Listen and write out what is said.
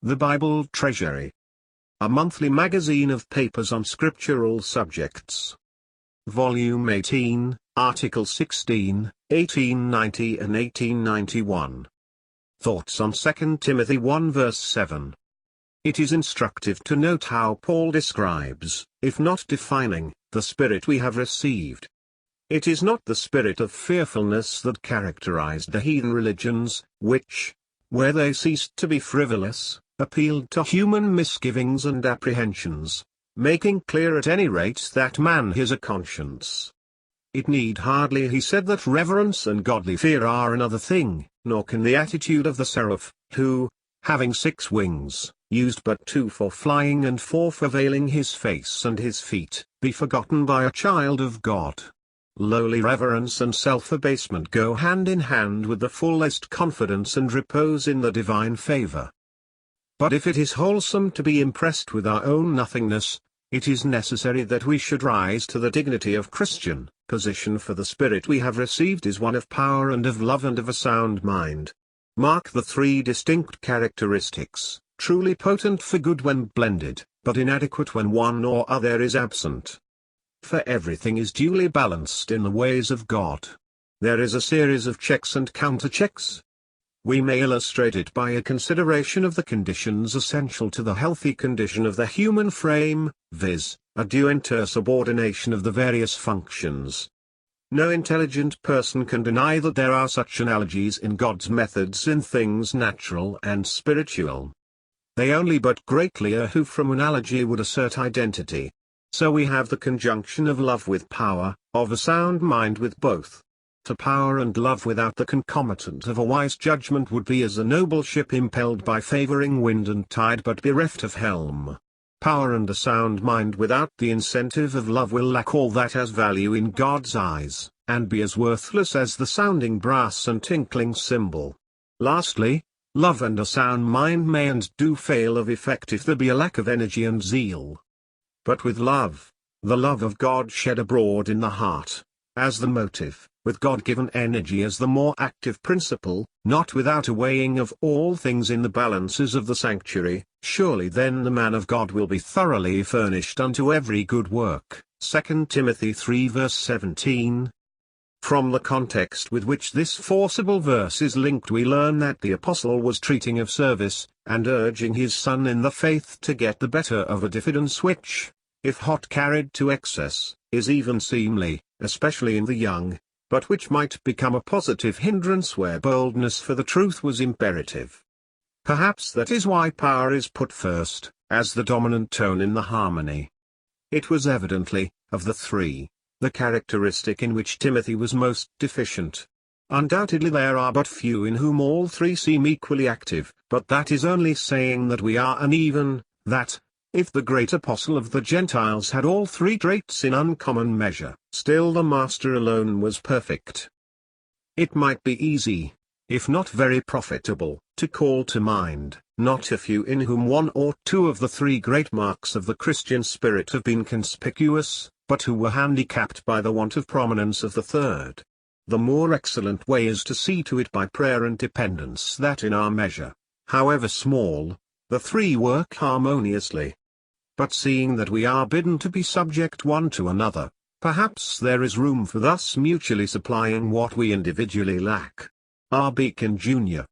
The Bible Treasury. A monthly magazine of papers on scriptural subjects. Volume 18, Article 16, 1890 and 1891. Thoughts on 2 Timothy 1 verse 7. It is instructive to note how Paul describes, if not defining, the spirit we have received. It is not the spirit of fearfulness that characterized the heathen religions, which, where they ceased to be frivolous, appealed to human misgivings and apprehensions, making clear at any rate that man has a conscience. It need hardly be said that reverence and godly fear are another thing, nor can the attitude of the seraph, who, having 6 wings, used but 2 for flying and 4 for veiling his face and his feet, be forgotten by a child of God. Lowly reverence and self-abasement go hand in hand with the fullest confidence and repose in the divine favor. But if it is wholesome to be impressed with our own nothingness, it is necessary that we should rise to the dignity of Christian position, for the spirit we have received is one of power and of love and of a sound mind. Mark the 3 distinct characteristics, truly potent for good when blended, but inadequate when one or other is absent. For everything is duly balanced in the ways of God. There is a series of checks and counterchecks. We may illustrate it by a consideration of the conditions essential to the healthy condition of the human frame, viz., a due intersubordination of the various functions. No intelligent person can deny that there are such analogies in God's methods in things natural and spiritual. They only but greatly err who from analogy would assert identity. So we have the conjunction of love with power, of a sound mind with both. To power and love without the concomitant of a wise judgment would be as a noble ship impelled by favoring wind and tide but bereft of helm. Power and a sound mind without the incentive of love will lack all that has value in God's eyes, and be as worthless as the sounding brass and tinkling cymbal. Lastly, love and a sound mind may and do fail of effect if there be a lack of energy and zeal. But with love, the love of God shed abroad in the heart, as the motive, with God-given energy as the more active principle, not without a weighing of all things in the balances of the sanctuary, surely then the man of God will be thoroughly furnished unto every good work. 2 Timothy 3 verse 17. From the context with which this forcible verse is linked we learn that the apostle was treating of service, and urging his son in the faith to get the better of a diffidence which, if hot carried to excess, is even seemly, especially in the young, but which might become a positive hindrance where boldness for the truth was imperative. Perhaps that is why power is put first, as the dominant tone in the harmony. It was evidently, of the 3, the characteristic in which Timothy was most deficient. Undoubtedly there are but few in whom all 3 seem equally active, but that is only saying that we are uneven, that, if the great apostle of the Gentiles had all 3 traits in uncommon measure, still the master alone was perfect. It might be easy, if not very profitable, to call to mind, not a few in whom 1 or 2 of the 3 great marks of the Christian spirit have been conspicuous, but who were handicapped by the want of prominence of the 3rd. The more excellent way is to see to it by prayer and dependence that in our measure, however small, the 3 work harmoniously. But seeing that we are bidden to be subject one to another, perhaps there is room for thus mutually supplying what we individually lack. R. Beacon Jr.